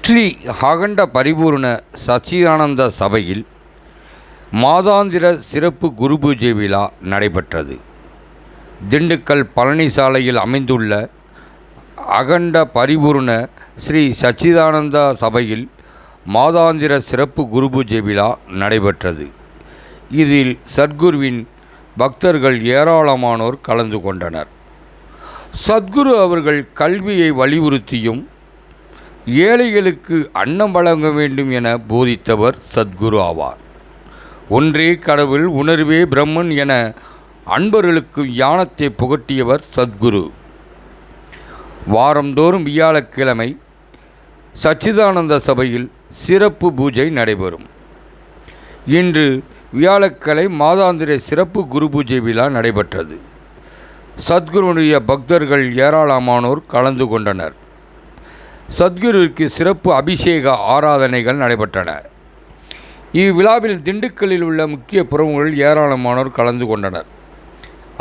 ஸ்ரீ அகண்ட பரிபூர்ண சச்சிதானந்த சபையில் மாதாந்திர சிறப்பு குரு பூஜை விழா நடைபெற்றது. திண்டுக்கல் பழனி சாலையில் அமைந்துள்ள அகண்ட பரிபூர்ண ஸ்ரீ சச்சிதானந்த சபையில் மாதாந்திர சிறப்பு குரு பூஜை விழா நடைபெற்றது. இதில் சத்குருவின் பக்தர்கள் ஏராளமானோர் கலந்து கொண்டனர். சத்குரு அவர்கள் கல்வியை வலியுறுத்தியும் ஏழைகளுக்கு அன்னம் வழங்க வேண்டும் என போதித்தவர் சத்குரு ஆவார். ஒன்றே கடவுள், உணர்வே பிரம்மன் என அன்பர்களுக்கு ஞானத்தை புகட்டியவர் சத்குரு. வாரந்தோறும் வியாழக்கிழமை சச்சிதானந்த சபையில் சிறப்பு பூஜை நடைபெறும். இன்று வியாழக்கிழமை மாதாந்திர சிறப்பு குரு பூஜை விழா நடைபெற்றது. சத்குருவுடைய பக்தர்கள் ஏராளமானோர் கலந்து கொண்டனர். சத்குருவிற்கு சிறப்பு அபிஷேக ஆராதனைகள் நடைபெற்றன. இவ்விழாவில் திண்டுக்கல்லில் உள்ள முக்கிய பிரமுகர்கள் ஏராளமானோர் கலந்து கொண்டனர்.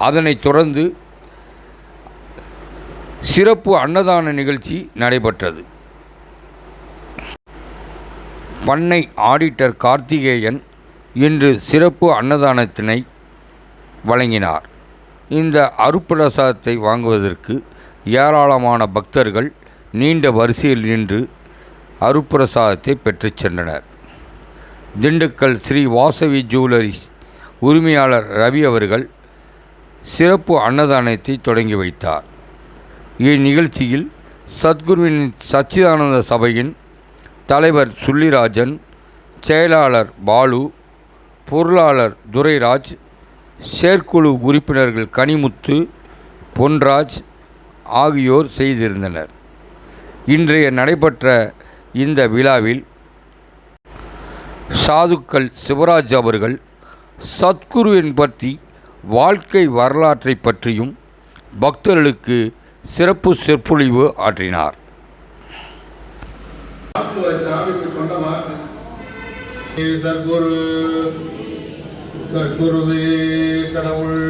அதனைத் தொடர்ந்து சிறப்பு அன்னதான நிகழ்ச்சி நடைபெற்றது. பண்ணை ஆடிட்டர் கார்த்திகேயன் இன்று சிறப்பு அன்னதானத்தினை வழங்கினார். இந்த அருப்பிரசாதத்தை வாங்குவதற்கு ஏராளமான பக்தர்கள் நீண்ட வரிசையில் நின்று அருப்பிரசாதத்தை பெற்றுச் சென்றனர். திண்டுக்கல் ஸ்ரீ வாசவி ஜுவல்லரிஸ் உரிமையாளர் ரவி அவர்கள் சிறப்பு அன்னதானத்தை தொடங்கி வைத்தார். இந்நிகழ்ச்சியில் சத்குருவின் சச்சிதானந்த சபையின் தலைவர் சுள்ளிராஜன், செயலாளர் பாலு, பொருளாளர் துரைராஜ், செயற்குழு உறுப்பினர்கள் கனிமுத்து, பொன்ராஜ் ஆகியோர் செய்திருந்தனர். இன்றைய நடைபெற்ற இந்த விழாவில் சாதுக்கள் சிவராஜ் அவர்கள் சத்குருவின் பற்றி வாழ்க்கை வரலாற்றை பற்றியும் பக்தர்களுக்கு சிறப்பு சொற்பொழிவு ஆற்றினார். சத்குருவே கடவுள்.